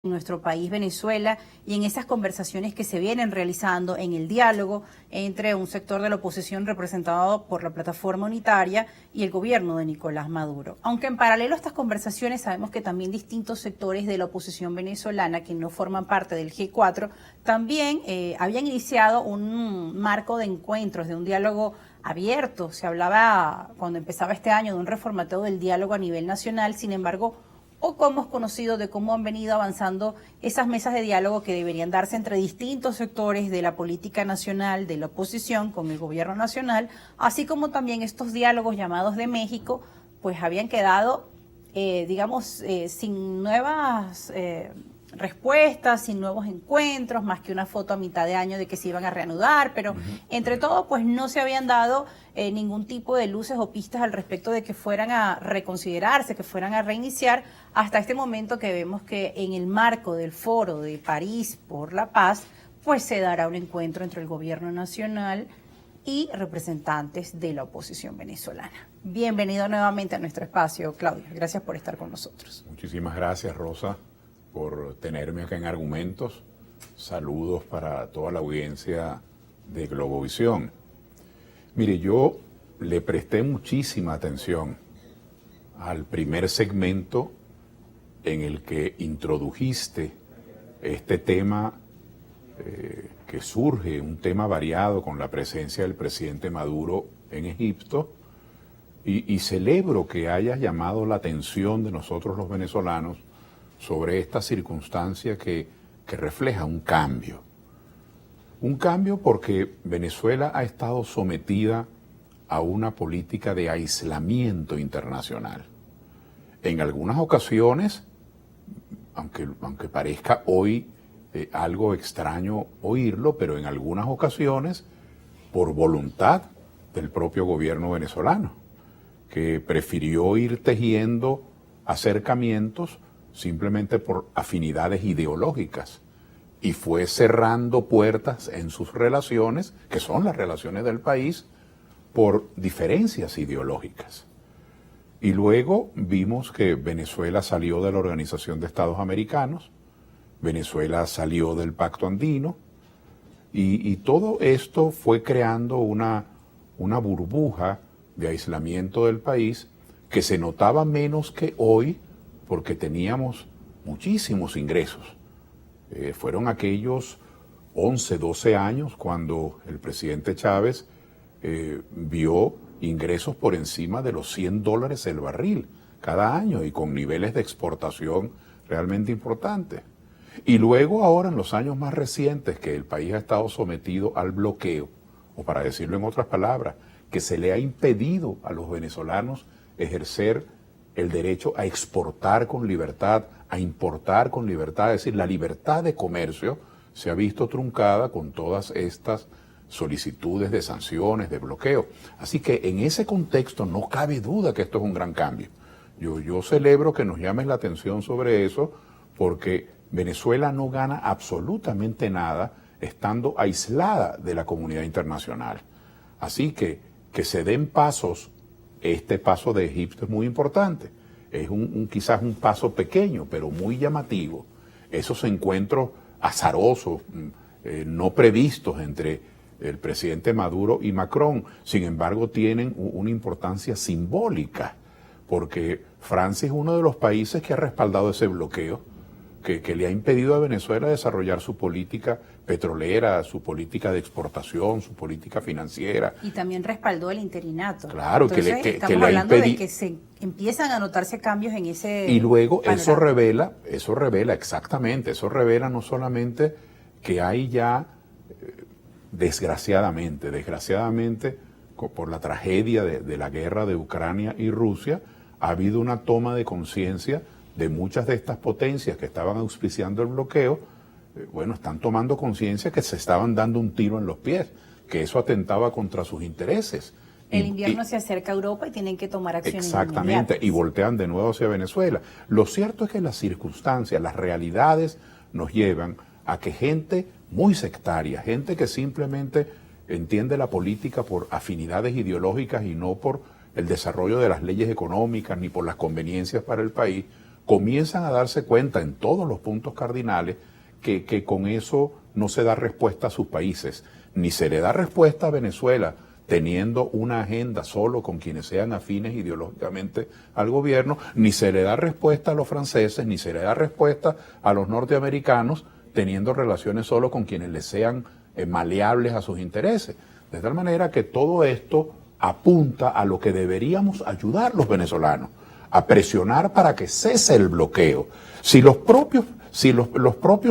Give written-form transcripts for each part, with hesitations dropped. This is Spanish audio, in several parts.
en nuestro país, Venezuela, y en esas conversaciones que se vienen realizando en el diálogo entre un sector de la oposición representado por la Plataforma Unitaria y el gobierno de Nicolás Maduro. Aunque en paralelo a estas conversaciones sabemos que también distintos sectores de la oposición venezolana que no forman parte del G4 también habían iniciado un marco de encuentros, de un diálogo abierto. Se hablaba cuando empezaba este año de un reformateo del diálogo a nivel nacional, sin embargo, poco hemos conocido de cómo han venido avanzando esas mesas de diálogo que deberían darse entre distintos sectores de la política nacional, de la oposición con el gobierno nacional, así como también estos diálogos llamados de México, pues habían quedado, sin nuevas respuestas, sin nuevos encuentros, más que una foto a mitad de año de que se iban a reanudar, pero entre todo pues no se habían dado ningún tipo de luces o pistas al respecto de que fueran a reconsiderarse, que fueran a reiniciar, hasta este momento que vemos que en el marco del Foro de París por la Paz, pues se dará un encuentro entre el gobierno nacional y representantes de la oposición venezolana. Bienvenido nuevamente a nuestro espacio, Claudio. Gracias por estar con nosotros. Muchísimas gracias, Rosa, por tenerme acá en Argumentos. Saludos para toda la audiencia de Globovisión. Mire, yo le presté muchísima atención al primer segmento en el que introdujiste este tema que surge, un tema variado con la presencia del presidente Maduro en Egipto, y celebro que hayas llamado la atención de nosotros los venezolanos sobre esta circunstancia que refleja un cambio. Un cambio porque Venezuela ha estado sometida a una política de aislamiento internacional. En algunas ocasiones, aunque parezca hoy algo extraño oírlo, pero en algunas ocasiones por voluntad del propio gobierno venezolano, que prefirió ir tejiendo acercamientos simplemente por afinidades ideológicas y fue cerrando puertas en sus relaciones, que son las relaciones del país, por diferencias ideológicas. Y luego vimos que Venezuela salió de la Organización de Estados Americanos, Venezuela salió del Pacto Andino, y todo esto fue creando una burbuja de aislamiento del país que se notaba menos que hoy, porque teníamos muchísimos ingresos. Fueron aquellos 11, 12 años cuando el presidente Chávez vio ingresos por encima de los $100 el barril cada año y con niveles de exportación realmente importantes. Y luego ahora en los años más recientes que el país ha estado sometido al bloqueo, o para decirlo en otras palabras, que se le ha impedido a los venezolanos ejercer el derecho a exportar con libertad, a importar con libertad, es decir, la libertad de comercio se ha visto truncada con todas estas solicitudes de sanciones, de bloqueo. Así que en ese contexto no cabe duda que esto es un gran cambio. Yo celebro que nos llames la atención sobre eso, porque Venezuela no gana absolutamente nada estando aislada de la comunidad internacional. Así que se den pasos. Este paso de Egipto es muy importante. Es quizás un paso pequeño, pero muy llamativo. Esos encuentros azarosos, no previstos entre el presidente Maduro y Macron, sin embargo, tienen una importancia simbólica, porque Francia es uno de los países que ha respaldado ese bloqueo, que le ha impedido a Venezuela desarrollar su política petrolera, su política de exportación, su política financiera. Y también respaldó el interinato. Claro, entonces, estamos hablando de que se empiezan a notarse cambios en ese Y luego panorama. eso revela exactamente, eso revela no solamente que hay ya, desgraciadamente, por la tragedia de la guerra de Ucrania y Rusia, ha habido una toma de conciencia de muchas de estas potencias que estaban auspiciando el bloqueo. Están tomando conciencia que se estaban dando un tiro en los pies, que eso atentaba contra sus intereses. El invierno se acerca a Europa y tienen que tomar acciones exactamente, inmediatas. Y voltean de nuevo hacia Venezuela. Lo cierto es que las circunstancias, las realidades nos llevan a que gente muy sectaria, gente que simplemente entiende la política por afinidades ideológicas y no por el desarrollo de las leyes económicas ni por las conveniencias para el país, comienzan a darse cuenta en todos los puntos cardinales que con eso no se da respuesta a sus países, ni se le da respuesta a Venezuela teniendo una agenda solo con quienes sean afines ideológicamente al gobierno, ni se le da respuesta a los franceses, ni se le da respuesta a los norteamericanos teniendo relaciones solo con quienes les sean maleables a sus intereses. De tal manera que todo esto apunta a lo que deberíamos ayudar los venezolanos, a presionar para que cese el bloqueo. Si los propios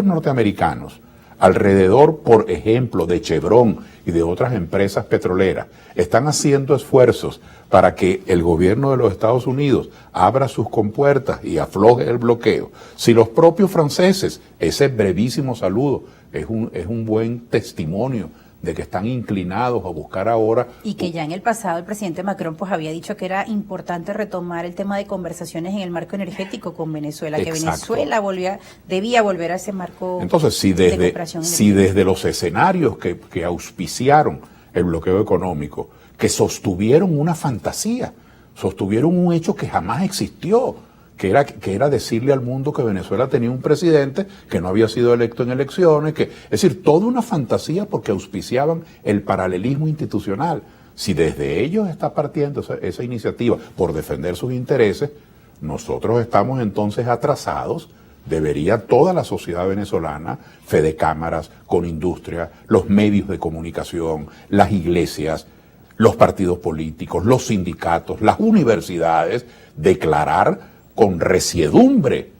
norteamericanos, alrededor, por ejemplo, de Chevron y de otras empresas petroleras, están haciendo esfuerzos para que el gobierno de los Estados Unidos abra sus compuertas y afloje el bloqueo, si los propios franceses, ese brevísimo saludo es un buen testimonio de que están inclinados a buscar ahora. Y que ya en el pasado el presidente Macron pues había dicho que era importante retomar el tema de conversaciones en el marco energético con Venezuela, Exacto. que Venezuela debía volver a ese marco. Entonces, si desde los escenarios que auspiciaron el bloqueo económico, que sostuvieron una fantasía, sostuvieron un hecho que jamás existió, que era decirle al mundo que Venezuela tenía un presidente que no había sido electo en elecciones, es decir, toda una fantasía porque auspiciaban el paralelismo institucional. Si desde ellos está partiendo esa iniciativa por defender sus intereses, nosotros estamos entonces atrasados. Debería toda la sociedad venezolana, fedecámaras, con industria, los medios de comunicación, las iglesias, los partidos políticos, los sindicatos, las universidades, declarar con resiedumbre,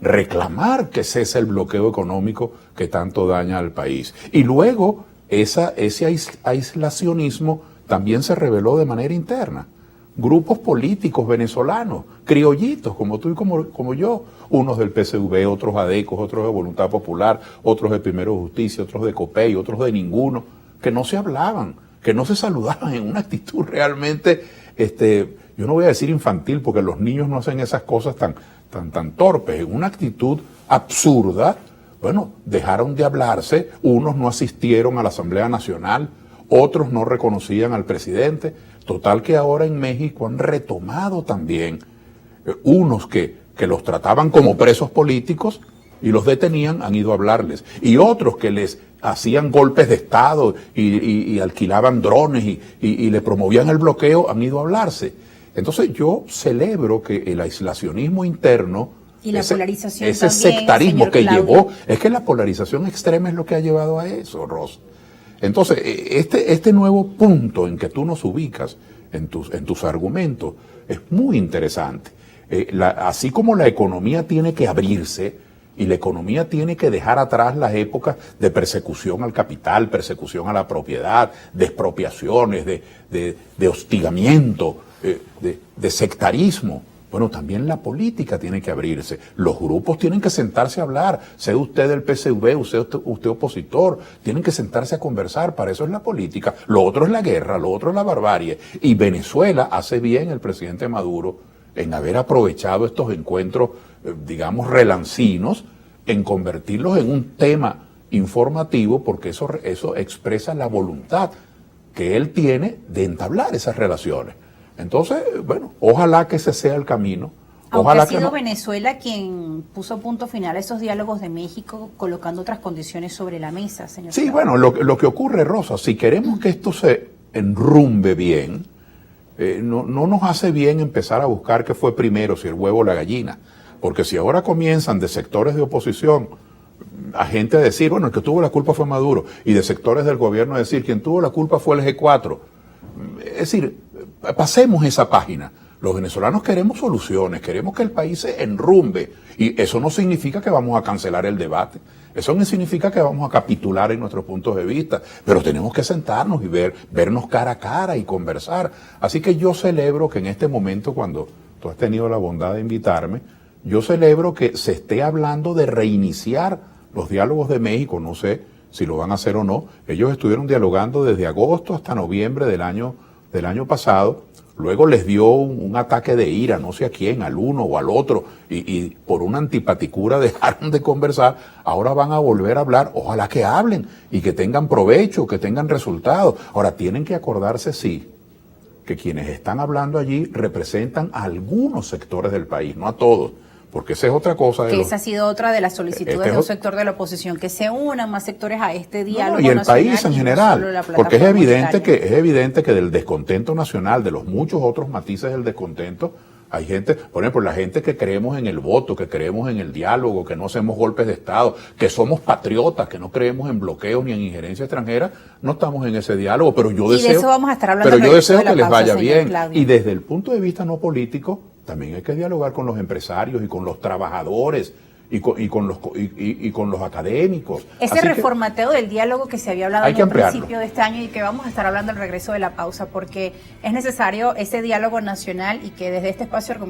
reclamar que cese el bloqueo económico que tanto daña al país. Y luego ese aislacionismo también se reveló de manera interna. Grupos políticos venezolanos, criollitos como tú y como yo, unos del PSV, otros adecos, otros de Voluntad Popular, otros de Primero Justicia, otros de COPEI, otros de ninguno, que no se hablaban, que no se saludaban en una actitud realmente, yo no voy a decir infantil, porque los niños no hacen esas cosas tan torpes, en una actitud absurda. Bueno, dejaron de hablarse, unos no asistieron a la Asamblea Nacional, otros no reconocían al presidente. Total que ahora en México han retomado también unos que los trataban como presos políticos y los detenían, han ido a hablarles. Y otros que les hacían golpes de Estado y alquilaban drones y le promovían el bloqueo, han ido a hablarse. Entonces yo celebro que el aislacionismo interno y la polarización ese también, sectarismo que Claudio. llevó, es que la polarización extrema es lo que ha llevado a eso, Rosa. Entonces, este nuevo punto en que tú nos ubicas en tus argumentos es muy interesante. Así como la economía tiene que abrirse y la economía tiene que dejar atrás las épocas de persecución al capital, persecución a la propiedad, de expropiaciones, de hostigamiento, de sectarismo. Bueno, también la política tiene que abrirse. Los grupos tienen que sentarse a hablar. Sea usted del PSV, usted opositor. Tienen que sentarse a conversar. Para eso es la política. Lo otro es la guerra, lo otro es la barbarie. Y Venezuela hace bien el presidente Maduro en haber aprovechado estos encuentros, digamos, relancinos, en convertirlos en un tema informativo, porque eso expresa la voluntad que él tiene de entablar esas relaciones. Entonces, bueno, ojalá que ese sea el camino. Aunque ha sido Venezuela quien puso punto final a esos diálogos de México, colocando otras condiciones sobre la mesa, señor. Sí, bueno, lo que ocurre, Rosa, si queremos que esto se enrumbe bien, no nos hace bien empezar a buscar qué fue primero, si el huevo o la gallina. Porque si ahora comienzan de sectores de oposición a gente a decir, bueno, el que tuvo la culpa fue Maduro, y de sectores del gobierno a decir, quien tuvo la culpa fue el G4. Es decir, pasemos esa página. Los venezolanos queremos soluciones, queremos que el país se enrumbe, y eso no significa que vamos a cancelar el debate, eso no significa que vamos a capitular en nuestros puntos de vista, pero tenemos que sentarnos y vernos cara a cara y conversar. Así que yo celebro que en este momento, cuando tú has tenido la bondad de invitarme, yo celebro que se esté hablando de reiniciar los diálogos de México. No sé si lo van a hacer o no. Ellos estuvieron dialogando desde agosto hasta noviembre del año pasado. Luego les dio un ataque de ira, no sé a quién, al uno o al otro, y por una antipaticura dejaron de conversar. Ahora van a volver a hablar. Ojalá que hablen y que tengan provecho, que tengan resultados. Ahora, tienen que acordarse, sí, que quienes están hablando allí representan a algunos sectores del país, no a todos, porque esa es otra cosa. Que esa ha sido otra de las solicitudes de un sector de la oposición, que se unan más sectores a este diálogo. Y el país en general, porque es evidente unitaria. que del descontento nacional, de los muchos otros matices del descontento, hay gente, por ejemplo, la gente que creemos en el voto, que creemos en el diálogo, que no hacemos golpes de Estado, que somos patriotas, que no creemos en bloqueos ni en injerencia extranjera, no estamos en ese diálogo, pero yo deseo, de eso vamos a estar hablando, pero yo deseo que les vaya bien. Claudio. Y desde el punto de vista no político, también hay que dialogar con los empresarios y con los trabajadores y con los académicos. Ese reformateo del diálogo que se había hablado en el principio de este año y que vamos a estar hablando al regreso de la pausa, porque es necesario ese diálogo nacional y que desde este espacio